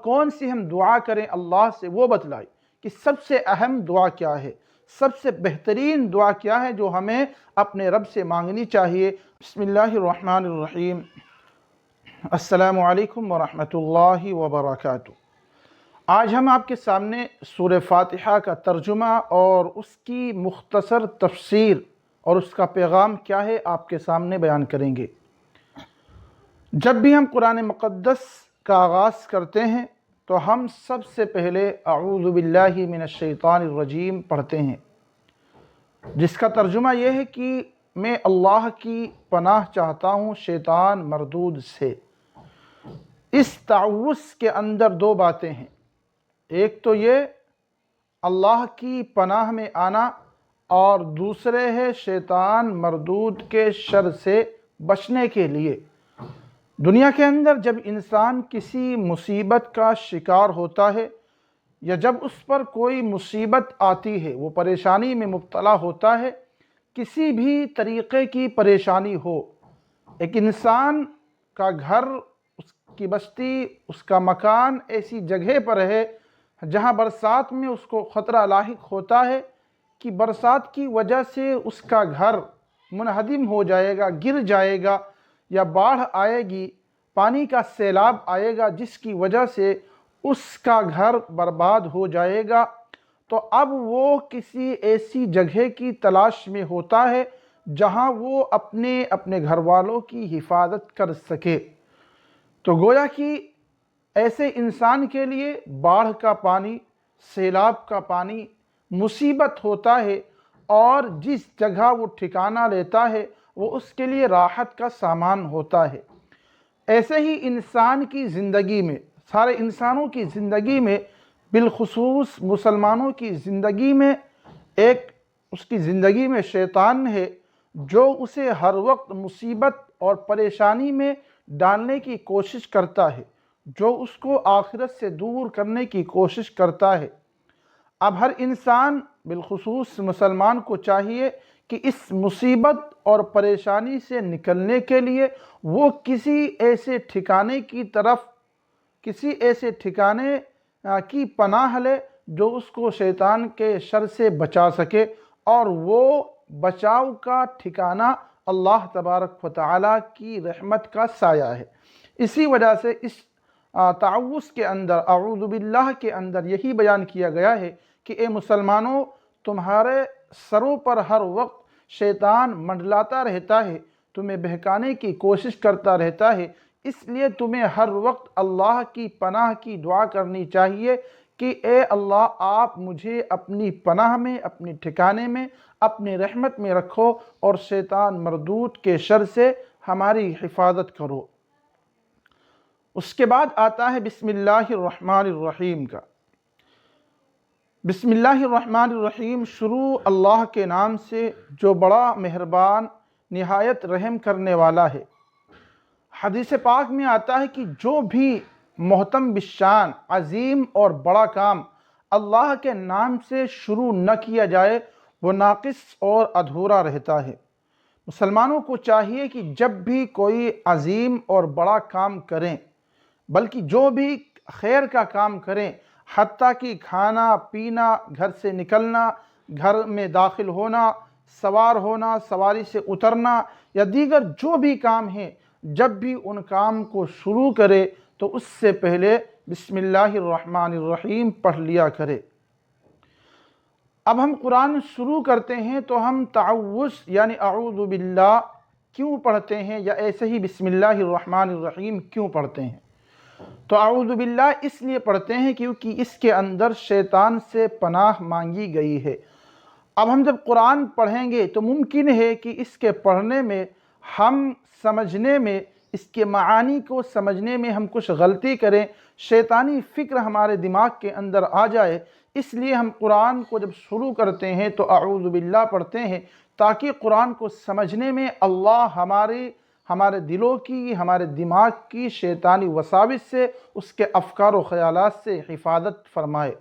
کون سی ہم دعا کریں اللہ سے وہ بتلائی کہ سب سے اہم دعا کیا ہے، سب سے بہترین دعا کیا ہے جو ہمیں اپنے رب سے مانگنی چاہیے۔ بسم اللہ الرحمن الرحیم۔ السلام علیکم ورحمۃ اللہ وبرکاتہ۔ آج ہم آپ کے سامنے سورہ فاتحہ کا ترجمہ اور اس کی مختصر تفسیر اور اس کا پیغام کیا ہے آپ کے سامنے بیان کریں گے۔ جب بھی ہم قرآن مقدس کا آغاز کرتے ہیں تو ہم سب سے پہلے اعوذ باللہ من الشیطان الرجیم پڑھتے ہیں، جس کا ترجمہ یہ ہے کہ میں اللہ کی پناہ چاہتا ہوں شیطان مردود سے۔ اس تعوذ کے اندر دو باتیں ہیں، ایک تو یہ اللہ کی پناہ میں آنا اور دوسرے ہے شیطان مردود کے شر سے بچنے کے لیے۔ دنیا کے اندر جب انسان کسی مصیبت کا شکار ہوتا ہے یا جب اس پر کوئی مصیبت آتی ہے، وہ پریشانی میں مبتلا ہوتا ہے، کسی بھی طریقے کی پریشانی ہو، ایک انسان کا گھر، اس کی بستی، اس کا مکان ایسی جگہ پر ہے جہاں برسات میں اس کو خطرہ لاحق ہوتا ہے کہ برسات کی وجہ سے اس کا گھر منہدم ہو جائے گا، گر جائے گا، یا باڑھ آئے گی، پانی کا سیلاب آئے گا جس کی وجہ سے اس کا گھر برباد ہو جائے گا، تو اب وہ کسی ایسی جگہ کی تلاش میں ہوتا ہے جہاں وہ اپنے گھر والوں کی حفاظت کر سکے۔ تو گویا کہ ایسے انسان کے لیے باڑھ کا پانی، سیلاب کا پانی مصیبت ہوتا ہے، اور جس جگہ وہ ٹھکانہ لیتا ہے وہ اس کے لیے راحت کا سامان ہوتا ہے۔ ایسے ہی انسان کی زندگی میں، سارے انسانوں کی زندگی میں، بالخصوص مسلمانوں کی زندگی میں اس کی زندگی میں شیطان ہے جو اسے ہر وقت مصیبت اور پریشانی میں ڈالنے کی کوشش کرتا ہے، جو اس کو آخرت سے دور کرنے کی کوشش کرتا ہے۔ اب ہر انسان بالخصوص مسلمان کو چاہیے کہ اس مصیبت اور پریشانی سے نکلنے کے لیے وہ کسی ایسے ٹھکانے کی پناہ لے جو اس کو شیطان کے شر سے بچا سکے، اور وہ بچاؤ کا ٹھکانہ اللہ تبارک و تعالیٰ کی رحمت کا سایہ ہے۔ اسی وجہ سے اس تعوذ کے اندر، اعوذ باللہ کے اندر یہی بیان کیا گیا ہے کہ اے مسلمانوں، تمہارے سروں پر ہر وقت شیطان منڈلاتا رہتا ہے، تمہیں بہکانے کی کوشش کرتا رہتا ہے، اس لیے تمہیں ہر وقت اللہ کی پناہ کی دعا کرنی چاہیے کہ اے اللہ، آپ مجھے اپنی پناہ میں، اپنے ٹھکانے میں، اپنی رحمت میں رکھو اور شیطان مردود کے شر سے ہماری حفاظت کرو۔ اس کے بعد آتا ہے بسم اللہ الرحمن الرحیم کا۔ بسم اللہ الرحمن الرحیم شروع اللہ کے نام سے جو بڑا مہربان، نہایت رحم کرنے والا ہے۔ حدیث پاک میں آتا ہے کہ جو بھی محتم بالشان، عظیم اور بڑا کام اللہ کے نام سے شروع نہ کیا جائے وہ ناقص اور ادھورا رہتا ہے۔ مسلمانوں کو چاہیے کہ جب بھی کوئی عظیم اور بڑا کام کریں، بلکہ جو بھی خیر کا کام کریں، حتیٰ کہ کھانا پینا، گھر سے نکلنا، گھر میں داخل ہونا، سوار ہونا، سواری سے اترنا، یا دیگر جو بھی کام ہیں، جب بھی ان کام کو شروع کرے تو اس سے پہلے بسم اللہ الرحمن الرحیم پڑھ لیا کرے۔ اب ہم قرآن شروع کرتے ہیں تو ہم تعوذ یعنی اعوذ باللہ کیوں پڑھتے ہیں، یا ایسے ہی بسم اللہ الرحمن الرحیم کیوں پڑھتے ہیں؟ تو اعوذ باللہ اس لیے پڑھتے ہیں کیونکہ اس کے اندر شیطان سے پناہ مانگی گئی ہے۔ اب ہم جب قرآن پڑھیں گے تو ممکن ہے کہ اس کے پڑھنے میں، ہم سمجھنے میں، اس کے معانی کو سمجھنے میں ہم کچھ غلطی کریں، شیطانی فکر ہمارے دماغ کے اندر آ جائے، اس لیے ہم قرآن کو جب شروع کرتے ہیں تو اعوذ باللہ پڑھتے ہیں تاکہ قرآن کو سمجھنے میں اللہ ہمارے دلوں کی، ہمارے دماغ کی شیطانی وساوس سے، اس کے افکار و خیالات سے حفاظت فرمائے۔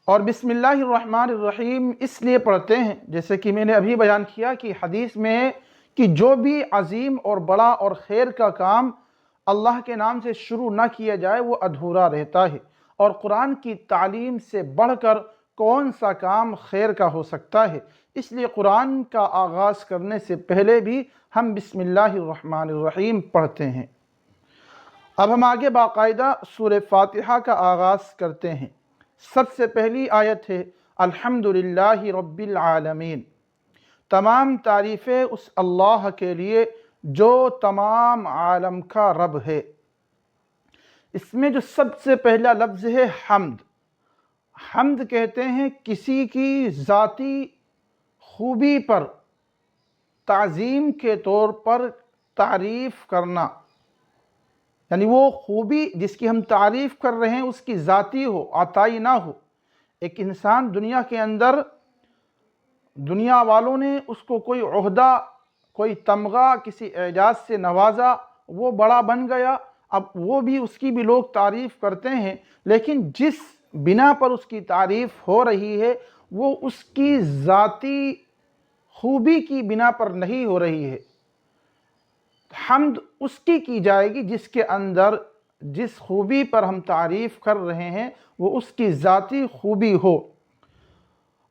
اور بسم اللہ الرحمن الرحیم اس لیے پڑھتے ہیں جیسے کہ میں نے ابھی بیان کیا کہ حدیث میں ہے کہ جو بھی عظیم اور بڑا اور خیر کا کام اللہ کے نام سے شروع نہ کیا جائے وہ ادھورا رہتا ہے، اور قرآن کی تعلیم سے بڑھ کر کون سا کام خیر کا ہو سکتا ہے؟ اس لیے قرآن کا آغاز کرنے سے پہلے بھی ہم بسم اللہ الرحمن الرحیم پڑھتے ہیں۔ اب ہم آگے باقاعدہ سورہ فاتحہ کا آغاز کرتے ہیں۔ سب سے پہلی آیت ہے الحمدللہ رب العالمین، تمام تعریفیں اس اللہ کے لیے جو تمام عالم کا رب ہے۔ اس میں جو سب سے پہلا لفظ ہے حمد، حمد کہتے ہیں کسی کی ذاتی خوبی پر تعظیم کے طور پر تعریف کرنا، یعنی وہ خوبی جس کی ہم تعریف کر رہے ہیں اس کی ذاتی ہو، عطائی نہ ہو۔ ایک انسان دنیا کے اندر دنیا والوں نے اس کو کوئی عہدہ، کوئی تمغہ، کسی اعزاز سے نوازا، وہ بڑا بن گیا، اب وہ بھی اس کی بھی لوگ تعریف کرتے ہیں، لیکن جس بنا پر اس کی تعریف ہو رہی ہے وہ اس کی ذاتی خوبی کی بنا پر نہیں ہو رہی ہے۔ حمد اس کی جائے گی جس کے اندر جس خوبی پر ہم تعریف کر رہے ہیں وہ اس کی ذاتی خوبی ہو،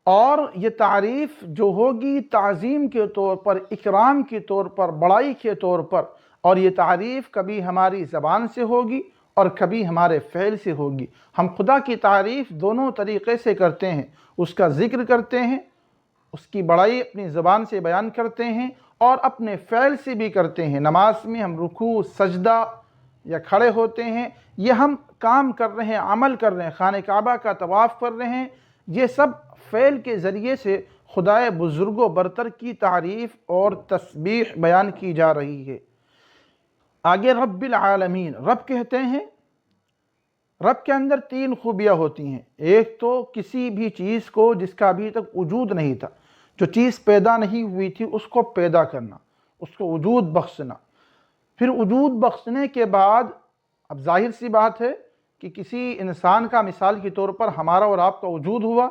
اور یہ تعریف جو ہوگی تعظیم کے طور پر، اکرام کے طور پر، بڑائی کے طور پر، اور یہ تعریف کبھی ہماری زبان سے ہوگی اور کبھی ہمارے فعل سے ہوگی۔ ہم خدا کی تعریف دونوں طریقے سے کرتے ہیں، اس کا ذکر کرتے ہیں، اس کی بڑائی اپنی زبان سے بیان کرتے ہیں اور اپنے فعل سے بھی کرتے ہیں۔ نماز میں ہم رکوع، سجدہ یا کھڑے ہوتے ہیں، یہ ہم کام کر رہے ہیں، عمل کر رہے ہیں، خانہ کعبہ کا طواف کر رہے ہیں، یہ سب فعل کے ذریعے سے خدائے بزرگ و برتر کی تعریف اور تسبیح بیان کی جا رہی ہے۔ آگے رب العالمین، رب کہتے ہیں، رب کے اندر تین خوبیاں ہوتی ہیں۔ ایک تو کسی بھی چیز کو جس کا ابھی تک وجود نہیں تھا، جو چیز پیدا نہیں ہوئی تھی، اس کو پیدا کرنا، اس کو وجود بخشنا۔ پھر وجود بخشنے کے بعد اب ظاہر سی بات ہے کہ کسی انسان کا مثال کے طور پر ہمارا اور آپ کا وجود ہوا،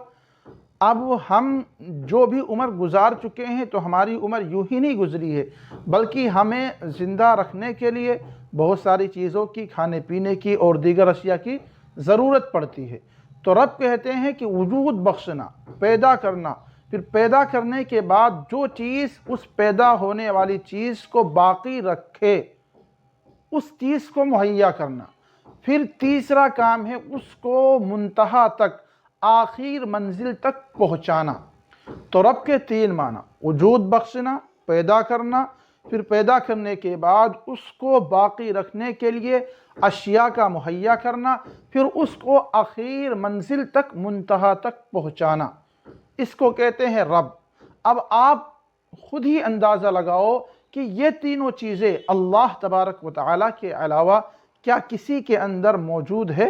اب ہم جو بھی عمر گزار چکے ہیں تو ہماری عمر یوں ہی نہیں گزری ہے، بلکہ ہمیں زندہ رکھنے کے لیے بہت ساری چیزوں کی، کھانے پینے کی اور دیگر اشیاء کی ضرورت پڑتی ہے۔ تو رب کہتے ہیں کہ وجود بخشنا، پیدا کرنا، پھر پیدا کرنے کے بعد جو چیز اس پیدا ہونے والی چیز کو باقی رکھے اس چیز کو مہیا کرنا، پھر تیسرا کام ہے اس کو منتہا تک، آخر منزل تک پہنچانا۔ تو رب کے تین معنی، وجود بخشنا، پیدا کرنا، پھر پیدا کرنے کے بعد اس کو باقی رکھنے کے لیے اشیاء کا مہیا کرنا، پھر اس کو آخر منزل تک، منتہا تک پہنچانا، اس کو کہتے ہیں رب۔ اب آپ خود ہی اندازہ لگاؤ کہ یہ تینوں چیزیں اللہ تبارک و تعالیٰ کے علاوہ کیا کسی کے اندر موجود ہے؟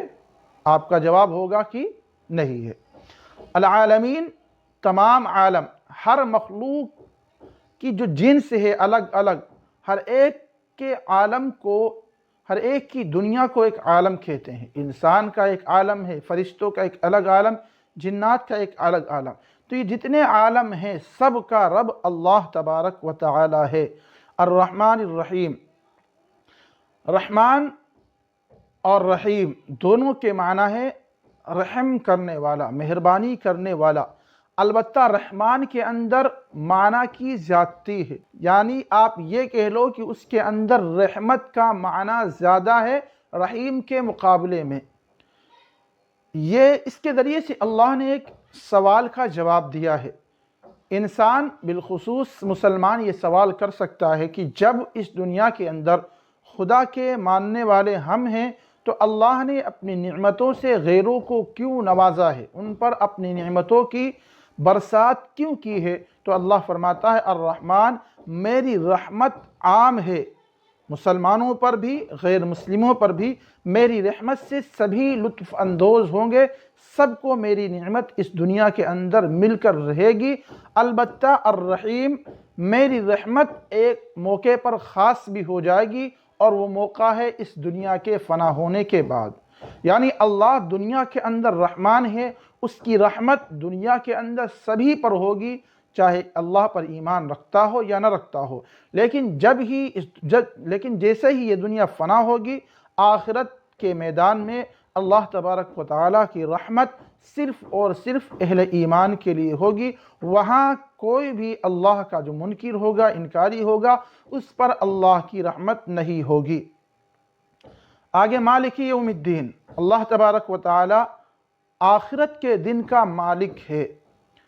آپ کا جواب ہوگا کہ نہیں ہے۔ العالمین، تمام عالم، ہر مخلوق کی جو جنس ہے الگ الگ، ہر ایک کے عالم کو، ہر ایک کی دنیا کو ایک عالم کہتے ہیں۔ انسان کا ایک عالم ہے، فرشتوں کا ایک الگ عالم، جنات کا ایک الگ عالم۔ تو یہ جتنے عالم ہیں سب کا رب اللہ تبارک و تعالی ہے۔ الرحمن الرحیم، رحمان اور رحیم دونوں کے معنی ہے رحم کرنے والا، مہربانی کرنے والا۔ البتہ رحمان کے اندر معنی کی زیادتی ہے، یعنی آپ یہ کہہ لو کہ اس کے اندر رحمت کا معنی زیادہ ہے رحیم کے مقابلے میں۔ یہ اس کے ذریعے سے اللہ نے ایک سوال کا جواب دیا ہے۔ انسان بالخصوص مسلمان یہ سوال کر سکتا ہے کہ جب اس دنیا کے اندر خدا کے ماننے والے ہم ہیں تو اللہ نے اپنی نعمتوں سے غیروں کو کیوں نوازا ہے، ان پر اپنی نعمتوں کی برسات کیوں کی ہے؟ تو اللہ فرماتا ہے الرحمن، میری رحمت عام ہے، مسلمانوں پر بھی غیر مسلموں پر بھی میری رحمت سے سبھی لطف اندوز ہوں گے، سب کو میری نعمت اس دنیا کے اندر مل کر رہے گی۔ البتہ الرحیم، میری رحمت ایک موقع پر خاص بھی ہو جائے گی، اور وہ موقع ہے اس دنیا کے فنا ہونے کے بعد۔ یعنی اللہ دنیا کے اندر رحمان ہے، اس کی رحمت دنیا کے اندر سبھی پر ہوگی، چاہے اللہ پر ایمان رکھتا ہو یا نہ رکھتا ہو، لیکن لیکن جیسے ہی یہ دنیا فنا ہوگی، آخرت کے میدان میں اللہ تبارک و تعالیٰ کی رحمت صرف اور صرف اہل ایمان کے لیے ہوگی۔ وہاں کوئی بھی اللہ کا جو منکر ہوگا، انکاری ہوگا، اس پر اللہ کی رحمت نہیں ہوگی۔ آگے مالک یوم الدین، اللہ تبارک و تعالیٰ آخرت کے دن کا مالک ہے،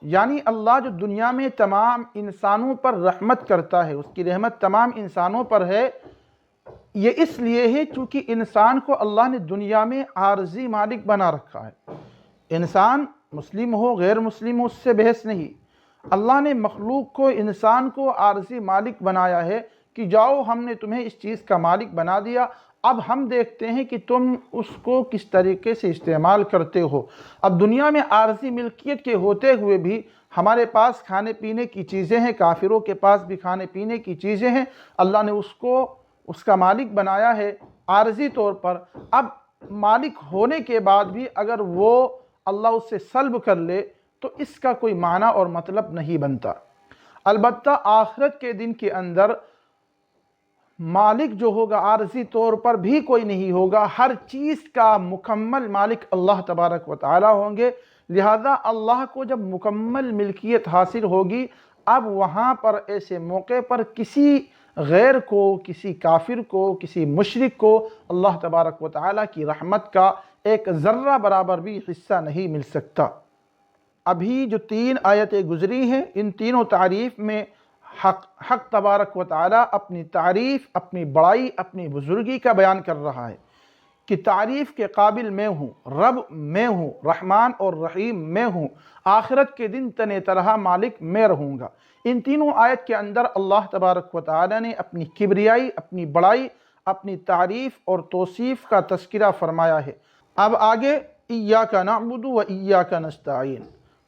یعنی اللہ جو دنیا میں تمام انسانوں پر رحمت کرتا ہے، اس کی رحمت تمام انسانوں پر ہے۔ یہ اس لیے ہے چونکہ انسان کو اللہ نے دنیا میں عارضی مالک بنا رکھا ہے۔ انسان مسلم ہو غیر مسلم ہو، اس سے بحث نہیں، اللہ نے مخلوق کو، انسان کو عارضی مالک بنایا ہے کہ جاؤ ہم نے تمہیں اس چیز کا مالک بنا دیا، اب ہم دیکھتے ہیں کہ تم اس کو کس طریقے سے استعمال کرتے ہو۔ اب دنیا میں عارضی ملکیت کے ہوتے ہوئے بھی ہمارے پاس کھانے پینے کی چیزیں ہیں، کافروں کے پاس بھی کھانے پینے کی چیزیں ہیں، اللہ نے اس کا مالک بنایا ہے عارضی طور پر۔ اب مالک ہونے کے بعد بھی اگر وہ اللہ اس سے سلب کر لے تو اس کا کوئی معنی اور مطلب نہیں بنتا۔ البتہ آخرت کے دن کے اندر مالک جو ہوگا عارضی طور پر بھی کوئی نہیں ہوگا، ہر چیز کا مکمل مالک اللہ تبارک و تعالیٰ ہوں گے، لہذا اللہ کو جب مکمل ملکیت حاصل ہوگی، اب وہاں پر ایسے موقع پر کسی غیر کو، کسی کافر کو، کسی مشرک کو اللہ تبارک و تعالیٰ کی رحمت کا ایک ذرہ برابر بھی حصہ نہیں مل سکتا۔ ابھی جو 3 آیتیں گزری ہیں، ان تینوں تعریف میں حق تبارک و تعالیٰ اپنی تعریف، اپنی بڑائی، اپنی بزرگی کا بیان کر رہا ہے کہ تعریف کے قابل میں ہوں، رب میں ہوں، رحمان اور رحیم میں ہوں، آخرت کے دن تن تنہا مالک میں رہوں گا۔ ان تینوں آیت کے اندر اللہ تبارک و تعالیٰ نے اپنی کبریائی، اپنی بڑائی، اپنی تعریف اور توصیف کا تذکرہ فرمایا ہے۔ اب آگے ایاک نعبد و ایاک نستعین،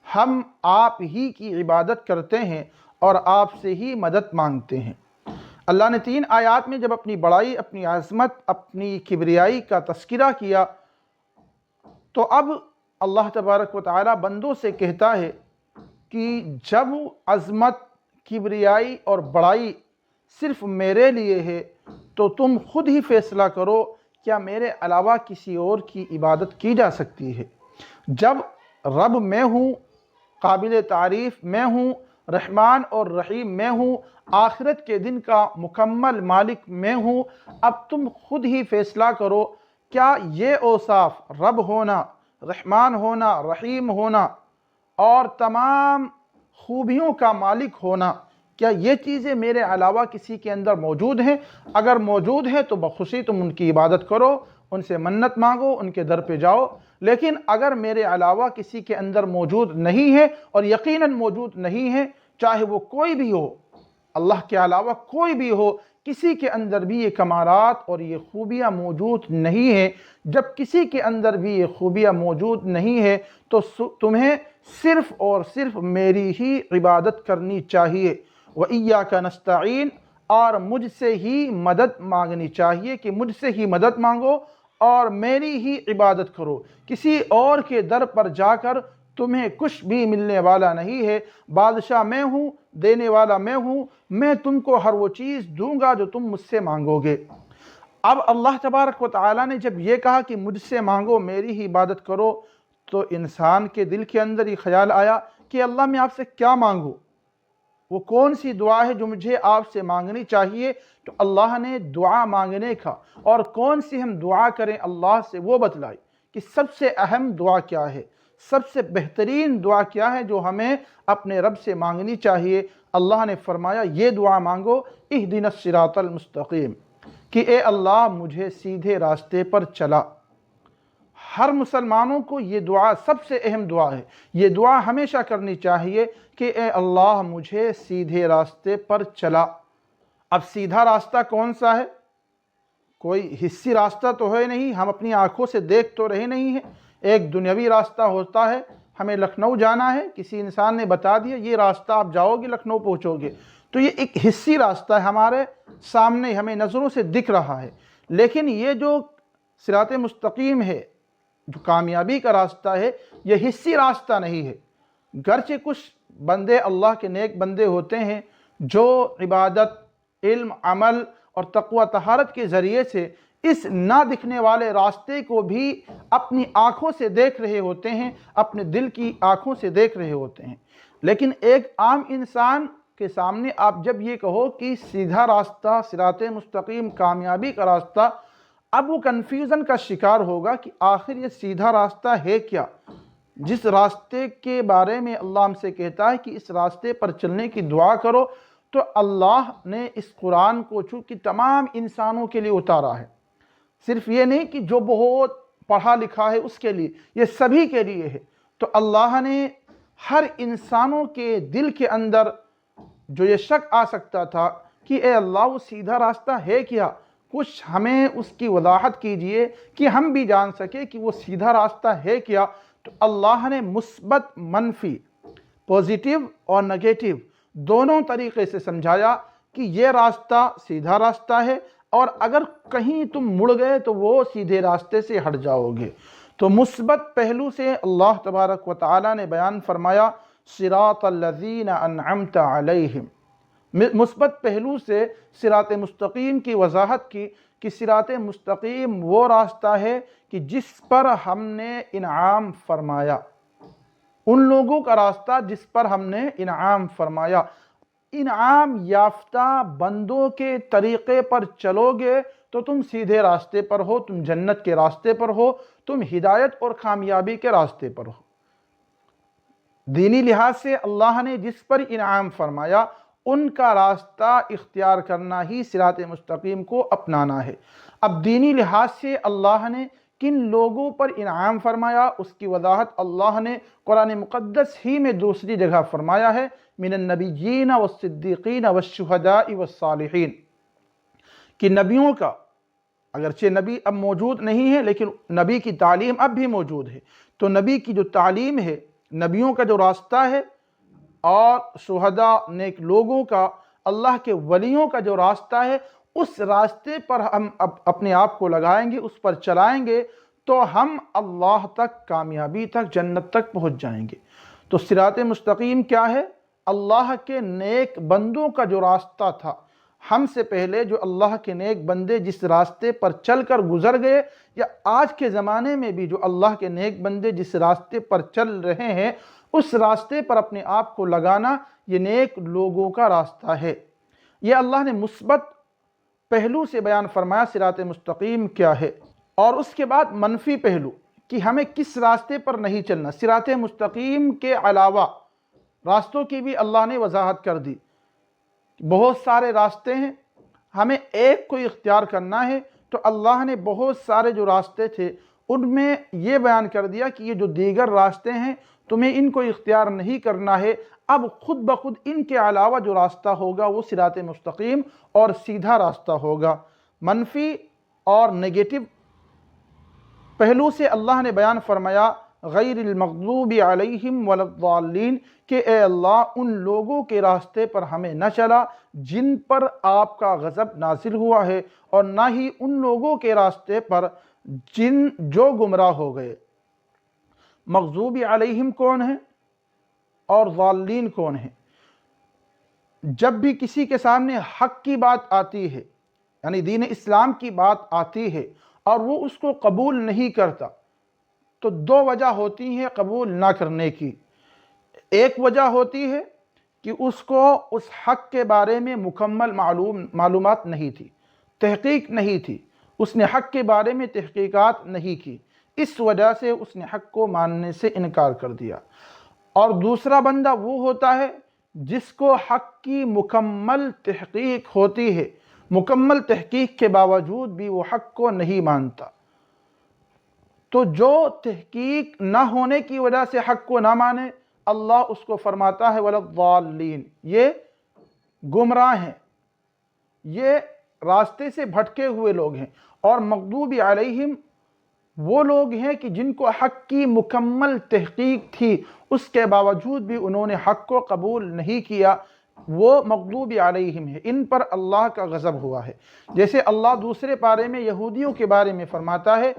ہم آپ ہی کی عبادت کرتے ہیں اور آپ سے ہی مدد مانگتے ہیں۔ اللہ نے 3 آیات میں جب اپنی بڑائی، اپنی عظمت، اپنی کبریائی کا تذکرہ کیا، تو اب اللہ تبارک و تعالیٰ بندوں سے کہتا ہے کہ جب عظمت، کبریائی اور بڑائی صرف میرے لیے ہے تو تم خود ہی فیصلہ کرو، کیا میرے علاوہ کسی اور کی عبادت کی جا سکتی ہے؟ جب رب میں ہوں، قابل تعریف میں ہوں، رحمان اور رحیم میں ہوں، آخرت کے دن کا مکمل مالک میں ہوں، اب تم خود ہی فیصلہ کرو، کیا یہ اوصاف، رب ہونا، رحمان ہونا، رحیم ہونا اور تمام خوبیوں کا مالک ہونا، کیا یہ چیزیں میرے علاوہ کسی کے اندر موجود ہیں؟ اگر موجود ہیں تو بخوشی تم ان کی عبادت کرو، ان سے منت مانگو، ان کے در پہ جاؤ، لیکن اگر میرے علاوہ کسی کے اندر موجود نہیں ہے، اور یقیناً موجود نہیں ہے، چاہے وہ کوئی بھی ہو، اللہ کے علاوہ کوئی بھی ہو، کسی کے اندر بھی یہ کمالات اور یہ خوبیاں موجود نہیں ہیں، جب کسی کے اندر بھی یہ خوبیاں موجود نہیں ہے تو تمہیں صرف اور صرف میری ہی عبادت کرنی چاہیے۔ وَإِيَّاكَ نَسْتَعِينُ، اور مجھ سے ہی مدد مانگنی چاہیے، کہ مجھ سے ہی مدد مانگو اور میری ہی عبادت کرو، کسی اور کے در پر جا کر تمہیں کچھ بھی ملنے والا نہیں ہے۔ بادشاہ میں ہوں، دینے والا میں ہوں، میں تم کو ہر وہ چیز دوں گا جو تم مجھ سے مانگو گے۔ اب اللہ تبارک و تعالیٰ نے جب یہ کہا کہ مجھ سے مانگو، میری ہی عبادت کرو، تو انسان کے دل کے اندر یہ خیال آیا کہ اللہ میں آپ سے کیا مانگوں؟ وہ کون سی دعا ہے جو مجھے آپ سے مانگنی چاہیے؟ تو اللہ نے دعا مانگنے کا اور کون سی ہم دعا کریں اللہ سے وہ بتلائی کہ سب سے اہم دعا کیا ہے، سب سے بہترین دعا کیا ہے جو ہمیں اپنے رب سے مانگنی چاہیے۔ اللہ نے فرمایا یہ دعا مانگو، اہدنا الصراط المستقیم، کہ اے اللہ مجھے سیدھے راستے پر چلا۔ ہر مسلمانوں کو یہ دعا سب سے اہم دعا ہے، یہ دعا ہمیشہ کرنی چاہیے کہ اے اللہ مجھے سیدھے راستے پر چلا۔ اب سیدھا راستہ کون سا ہے؟ کوئی حصی راستہ تو ہے نہیں، ہم اپنی آنکھوں سے دیکھ تو رہے نہیں ہیں۔ ایک دنیاوی راستہ ہوتا ہے، ہمیں لکھنؤ جانا ہے، کسی انسان نے بتا دیا یہ راستہ آپ جاؤ گے لکھنؤ پہنچو گے، تو یہ ایک حصی راستہ ہے، ہمارے سامنے ہمیں نظروں سے دکھ رہا ہے۔ لیکن یہ جو صراط مستقیم ہے، جو کامیابی کا راستہ ہے، یہ حصی راستہ نہیں ہے۔ گرچہ کچھ بندے اللہ کے نیک بندے ہوتے ہیں جو عبادت، علم، عمل اور تقوی طہارت کے ذریعے سے اس نہ دکھنے والے راستے کو بھی اپنی آنکھوں سے دیکھ رہے ہوتے ہیں، اپنے دل کی آنکھوں سے دیکھ رہے ہوتے ہیں، لیکن ایک عام انسان کے سامنے آپ جب یہ کہو کہ سیدھا راستہ، صراط مستقیم، کامیابی کا راستہ، اب وہ کنفیوژن کا شکار ہوگا کہ آخر یہ سیدھا راستہ ہے کیا؟ جس راستے کے بارے میں اللہ ہم سے کہتا ہے کہ اس راستے پر چلنے کی دعا کرو، تو اللہ نے اس قرآن کو چونکہ تمام انسانوں کے لیے اتارا ہے، صرف یہ نہیں کہ جو بہت پڑھا لکھا ہے اس کے لیے، یہ سبھی کے لیے ہے۔ تو اللہ نے ہر انسانوں کے دل کے اندر جو یہ شک آ سکتا تھا کہ اے اللہ وہ سیدھا راستہ ہے کیا، کچھ ہمیں اس کی وضاحت کیجئے کہ ہم بھی جان سکے کہ وہ سیدھا راستہ ہے کیا، تو اللہ نے مثبت، منفی، پوزیٹیو اور نگیٹو دونوں طریقے سے سمجھایا کہ یہ راستہ سیدھا راستہ ہے، اور اگر کہیں تم مڑ گئے تو وہ سیدھے راستے سے ہٹ جاؤ گے۔ تو مثبت پہلو سے اللہ تبارک و تعالی نے بیان فرمایا صراط الذین انعمت علیہم، مثبت پہلو سے صراط مستقیم کی وضاحت کی کہ صراط مستقیم وہ راستہ ہے کہ جس پر ہم نے انعام فرمایا، ان لوگوں کا راستہ جس پر ہم نے انعام فرمایا۔ انعام یافتہ بندوں کے طریقے پر چلو گے تو تم سیدھے راستے پر ہو، تم جنت کے راستے پر ہو، تم ہدایت اور کامیابی کے راستے پر ہو۔ دینی لحاظ سے اللہ نے جس پر انعام فرمایا ان کا راستہ اختیار کرنا ہی صراط مستقیم کو اپنانا ہے۔ اب دینی لحاظ سے اللہ نے کن لوگوں پر انعام فرمایا اس کی وضاحت اللہ نے قرآن مقدس ہی میں دوسری جگہ فرمایا ہے، من النبیین والصدیقین والشہداء والصالحین، کہ نبیوں کا، اگرچہ نبی اب موجود نہیں ہے لیکن نبی کی تعلیم اب بھی موجود ہے، تو نبی کی جو تعلیم ہے، نبیوں کا جو راستہ ہے، اور شہداء نیک لوگوں کا، اللہ کے ولیوں کا جو راستہ ہے، اس راستے پر ہم اپنے آپ کو لگائیں گے، اس پر چلائیں گے تو ہم اللہ تک، کامیابی تک، جنت تک پہنچ جائیں گے۔ تو صراط مستقیم کیا ہے؟ اللہ کے نیک بندوں کا جو راستہ تھا، ہم سے پہلے جو اللہ کے نیک بندے جس راستے پر چل کر گزر گئے، یا آج کے زمانے میں بھی جو اللہ کے نیک بندے جس راستے پر چل رہے ہیں، اس راستے پر اپنے آپ کو لگانا یہ نیک لوگوں کا راستہ ہے۔ یہ اللہ نے مثبت پہلو سے بیان فرمایا صراط مستقیم کیا ہے، اور اس کے بعد منفی پہلو کہ ہمیں کس راستے پر نہیں چلنا۔ صراط مستقیم کے علاوہ راستوں کی بھی اللہ نے وضاحت کر دی، بہت سارے راستے ہیں، ہمیں ایک کو اختیار کرنا ہے، تو اللہ نے بہت سارے جو راستے تھے ان میں یہ بیان کر دیا کہ یہ جو دیگر راستے ہیں تمہیں ان کو اختیار نہیں کرنا ہے، اب خود بخود ان کے علاوہ جو راستہ ہوگا وہ صراط مستقیم اور سیدھا راستہ ہوگا۔ منفی اور نگیٹو پہلو سے اللہ نے بیان فرمایا غیر المغضوب علیہم ولا الضالین، کہ اے اللہ ان لوگوں کے راستے پر ہمیں نہ چلا جن پر آپ کا غضب نازل ہوا ہے، اور نہ ہی ان لوگوں کے راستے پر جو گمراہ ہو گئے۔ مغضوب علیہم کون ہیں اور ضالین کون ہیں؟ جب بھی کسی کے سامنے حق کی بات آتی ہے، یعنی دین اسلام کی بات آتی ہے اور وہ اس کو قبول نہیں کرتا، تو دو وجہ ہوتی ہیں قبول نہ کرنے کی۔ ایک وجہ ہوتی ہے کہ اس کو اس حق کے بارے میں مکمل معلومات نہیں تھی، تحقیق نہیں تھی، اس نے حق کے بارے میں تحقیقات نہیں کی، اس وجہ سے اس نے حق کو ماننے سے انکار کر دیا۔ اور دوسرا بندہ وہ ہوتا ہے جس کو حق کی مکمل تحقیق ہوتی ہے، مکمل تحقیق کے باوجود بھی وہ حق کو نہیں مانتا۔ تو جو تحقیق نہ ہونے کی وجہ سے حق کو نہ مانے، اللہ اس کو فرماتا ہے ولا الضالین، یہ گمراہ ہیں، یہ راستے سے بھٹکے ہوئے لوگ ہیں۔ اور مغضوب علیہم وہ لوگ ہیں کہ جن کو حق کی مکمل تحقیق تھی، اس کے باوجود بھی انہوں نے حق کو قبول نہیں کیا، وہ مغضوب علیہم ہے، ان پر اللہ کا غضب ہوا ہے۔ جیسے اللہ دوسرے پارے میں یہودیوں کے بارے میں فرماتا ہے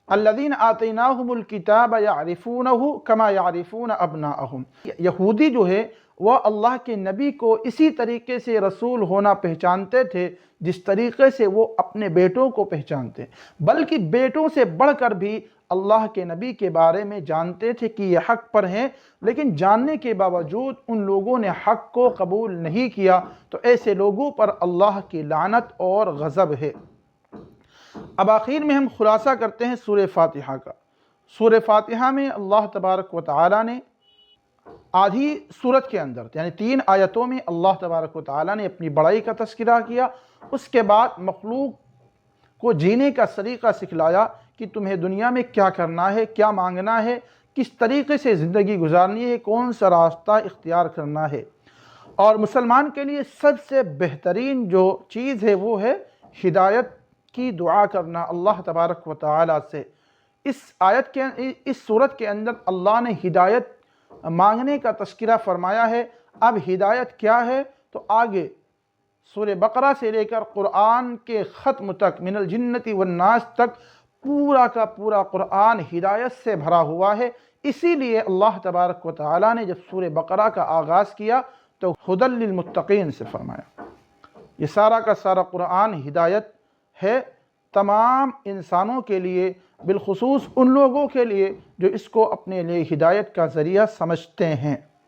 الذین آتیناہم الکتاب یعرفونہ کما یعرفون ابناءہم، یہودی جو ہے وہ اللہ کے نبی کو اسی طریقے سے رسول ہونا پہچانتے تھے جس طریقے سے وہ اپنے بیٹوں کو پہچانتے، بلکہ بیٹوں سے بڑھ کر بھی اللہ کے نبی کے بارے میں جانتے تھے کہ یہ حق پر ہیں، لیکن جاننے کے باوجود ان لوگوں نے حق کو قبول نہیں کیا، تو ایسے لوگوں پر اللہ کی لعنت اور غضب ہے۔ اب آخر میں ہم خلاصہ کرتے ہیں سورہ فاتحہ کا۔ سورہ فاتحہ میں اللہ تبارک و تعالی نے آدھی سورت کے اندر یعنی 3 آیتوں میں اللہ تبارک و تعالی نے اپنی بڑائی کا تذکرہ کیا، اس کے بعد مخلوق کو جینے کا طریقہ سکھلایا کہ تمہیں دنیا میں کیا کرنا ہے، کیا مانگنا ہے، کس طریقے سے زندگی گزارنی ہے، کون سا راستہ اختیار کرنا ہے۔ اور مسلمان کے لیے سب سے بہترین جو چیز ہے وہ ہے ہدایت کی دعا کرنا اللہ تبارک و تعالی سے۔ اس سورت کے اندر اللہ نے ہدایت مانگنے کا تذکرہ فرمایا ہے۔ اب ہدایت کیا ہے تو آگے سورہ بقرہ سے لے کر قرآن کے ختم تک، من الجنۃ والناس تک پورا کا پورا قرآن ہدایت سے بھرا ہوا ہے۔ اسی لیے اللہ تبارک و تعالی نے جب سورہ بقرہ کا آغاز کیا تو ھدی للمتقین سے فرمایا۔ یہ سارا کا سارا قرآن ہدایت ہے تمام انسانوں کے لیے، بالخصوص ان لوگوں کے لیے جو اس کو اپنے لیے ہدایت کا ذریعہ سمجھتے ہیں۔